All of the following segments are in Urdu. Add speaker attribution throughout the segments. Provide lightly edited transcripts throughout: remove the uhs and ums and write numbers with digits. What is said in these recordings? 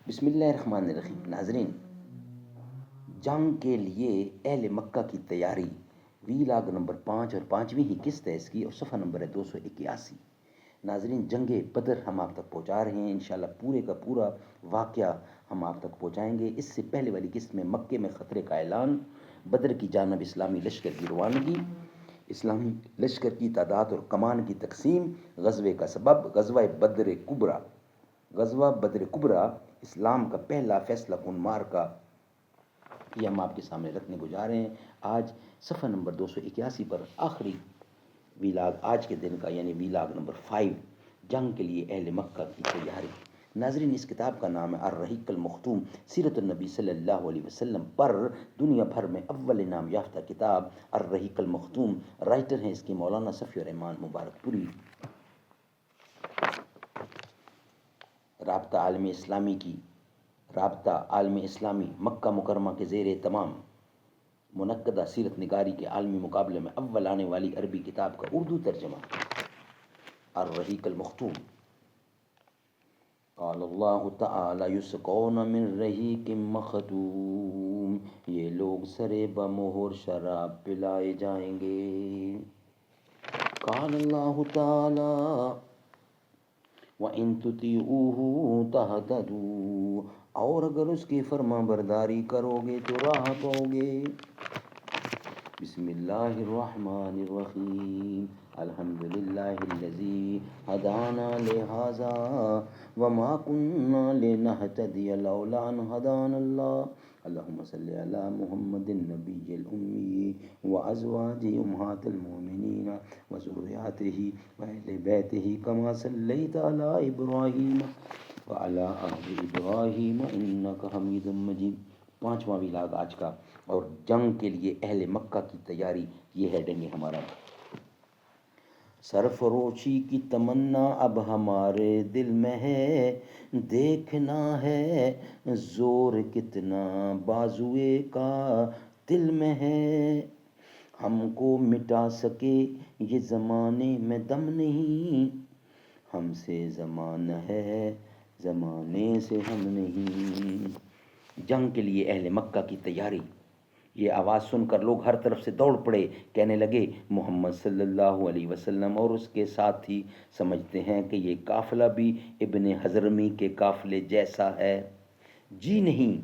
Speaker 1: بسم اللہ الرحمن الرحیم۔ ناظرین، جنگ کے لیے اہل مکہ کی تیاری، ویلاگ نمبر 5 اور 5ویں ہی قسط ہے اس کی، اور صفحہ نمبر ہے 281۔ ناظرین، جنگ بدر ہم آپ تک پہنچا رہے ہیں، انشاءاللہ پورے کا پورا واقعہ ہم آپ تک پہنچائیں گے۔ اس سے پہلے والی قسط میں مکے میں خطرے کا اعلان، بدر کی جانب اسلامی لشکر کی روانگی، اسلامی لشکر کی تعداد اور کمان کی تقسیم، غزوے کا سبب، غزوہ بدر کبریٰ اسلام کا پہلا فیصلہ کن معرکہ، یہ ہم آپ کے سامنے رکھنے کو جا رہے ہیں۔ آج صفحہ نمبر 281 پر آخری ویلاگ آج کے دن کا، یعنی ویلاگ نمبر 5، جنگ کے لیے اہل مکہ کی تیاری۔ ناظرین، اس کتاب کا نام ہے الرحیق المختوم، سیرت النبی صلی اللہ علیہ وسلم پر دنیا بھر میں اول انعام یافتہ کتاب الرحیق المختوم۔ رائٹر ہیں اس کے مولانا صفی الرحمان مبارک پوری۔ رابطہ عالم اسلامی مکہ مکرمہ کے زیر تمام منعقدہ سیرت نگاری کے عالمی مقابلے میں اول آنے والی عربی کتاب کا اردو ترجمہ الرحیق المختوم۔ قال اللہ تعالی یسقون من رحیق مختوم، یہ لوگ سرے بمہر شراب پلائے جائیں گے۔ قال اللہ تعالی وَإِن تُطِيعُوهُ تَهْتَدُوا، اور اگر اس کی فرما برداری کرو گے تو راہ پاؤ گے۔ بسم اللہ الرحمن الرحیم، الحمدللہ الذی ہدانا لہذا وما کنا لنہتدی لولا ان ہدانا اللہ، اللہم صلی علی محمد النبی الامی وازواجہ امہات المؤمنین وذریاتہ واہل بیتہ کما صلیت علی ابراہیم وعلی آل ابراہیم انک حمید مجید۔ 5واں ویلاگ آج کا، اور جنگ کے لیے اہل مکہ کی تیاری، یہ ہیڈنگ ہے ہمارا۔ سرفروشی کی تمنا اب ہمارے دل میں ہے، دیکھنا ہے زور کتنا بازوئے کا دل میں ہے، ہم کو مٹا سکے یہ زمانے میں دم نہیں، ہم سے زمانہ ہے زمانے سے ہم نہیں۔ جنگ کے لیے اہل مکہ کی تیاری، یہ آواز سن کر لوگ ہر طرف سے دوڑ پڑے، کہنے لگے محمد صلی اللہ علیہ وسلم اور اس کے ساتھی سمجھتے ہیں کہ یہ قافلہ بھی ابن حضرمی کے قافلے جیسا ہے۔ جی نہیں،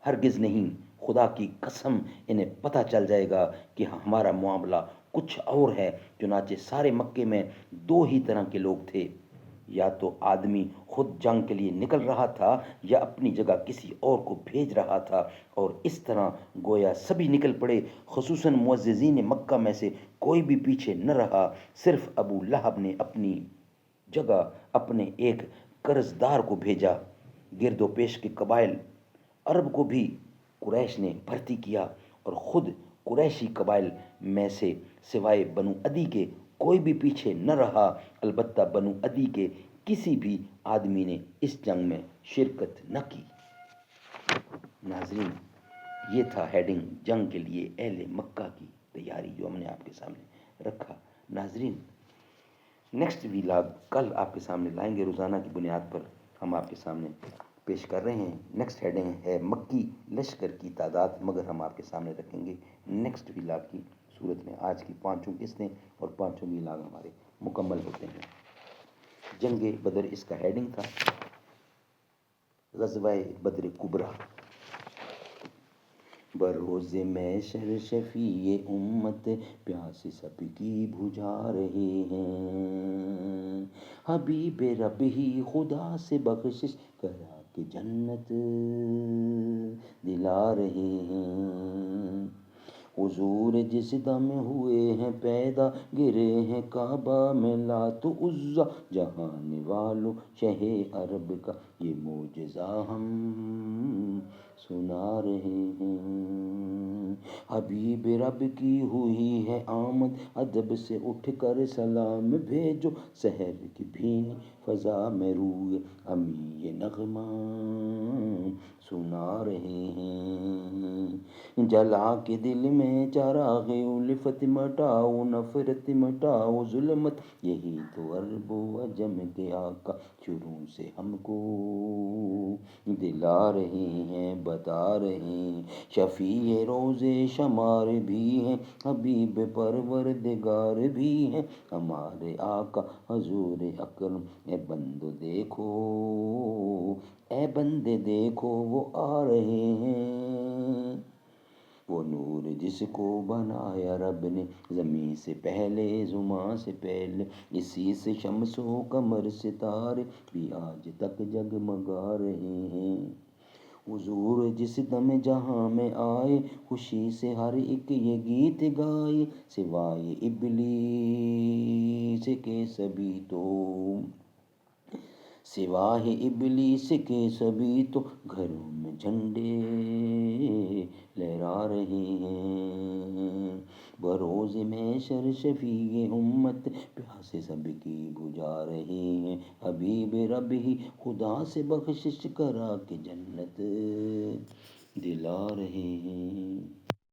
Speaker 1: ہرگز نہیں، خدا کی قسم انہیں پتہ چل جائے گا کہ ہمارا معاملہ کچھ اور ہے۔ چنانچہ سارے مکے میں دو ہی طرح کے لوگ تھے، یا تو آدمی خود جنگ کے لیے نکل رہا تھا یا اپنی جگہ کسی اور کو بھیج رہا تھا، اور اس طرح گویا سبھی نکل پڑے۔ خصوصاً معززین مکہ میں سے کوئی بھی پیچھے نہ رہا، صرف ابو لہب نے اپنی جگہ اپنے ایک قرضدار کو بھیجا۔ گرد و پیش کے قبائل عرب کو بھی قریش نے بھرتی کیا، اور خود قریشی قبائل میں سے سوائے بنو عدی کے کوئی بھی پیچھے نہ رہا۔ البتہ بنو عدی کے کسی بھی آدمی نے اس جنگ میں شرکت نہ کی۔ ناظرین، یہ تھا ہیڈنگ جنگ کے لیے اہل مکہ کی تیاری، جو ہم نے آپ کے سامنے رکھا۔ ناظرین، نیکسٹ ویلاگ کل آپ کے سامنے لائیں گے، روزانہ کی بنیاد پر ہم آپ کے سامنے پیش کر رہے ہیں۔ نیکسٹ ہیڈنگ ہے مکی لشکر کی تعداد، مگر ہم آپ کے سامنے رکھیں گے نیکسٹ ویلاگ کی صورت میں۔ آج کی 5 قسطیں اور 5 ویلاگ ہمارے مکمل ہوتے ہیں۔ جنگ بدر اس کا ہیڈنگ تھا، غزوہ بدر کبریٰ۔ بروز محشر شفیع امت پیاس سب کی بجھا رہے ہیں، حبیب رب ہی خدا سے بخشش کرا کے جنت دلا رہے ہیں۔ حضور جس دم ہوئے ہیں پیدا، گرے ہیں کعبہ میں لات و عزیٰ، جہان والو شہ عرب کا یہ معجزہ ہم سنا رہے ہیں۔ حبیب رب کی ہوئی ہے آمد، ادب سے اٹھ کر سلام بھیجو، سحر کی بھینی فضا میں روئے امی یہ نغمہ سنا رہے ہیں۔ جلا کے دل میں چراغ الفت مٹاؤ، نفرت مٹاؤ ظلمت، یہی تو عرب و عجم کے آقا شروع سے ہم کو دلا رہے ہیں، بتا رہے ہیں۔ شفیع روز شمار بھی ہیں، حبیب پروردگار بھی ہیں ہمارے آقا حضور اکرم۔ اے بندو دیکھو، اے بندے دیکھو وہ آ رہے ہیں، وہ نور جس کو بنایا رب نے زمین سے پہلے، زماں سے پہلے، اسی سے شمس و قمر ستارے بھی آج تک جگمگا رہے ہیں۔ حضور جس دم جہاں میں آئے، خوشی سے ہر ایک یہ گیت گائے، سوائے ابلیس کے سبھی تو، سوائے ابلیس کے سبھی تو گھروں میں جھنڈے لہرا رہے ہیں۔ بروز محشر شفیع امت پیاسے سب کی بجھا رہے ہیں، حبیب رب ہی خدا سے بخشش کرا کے جنت دلا رہے ہیں۔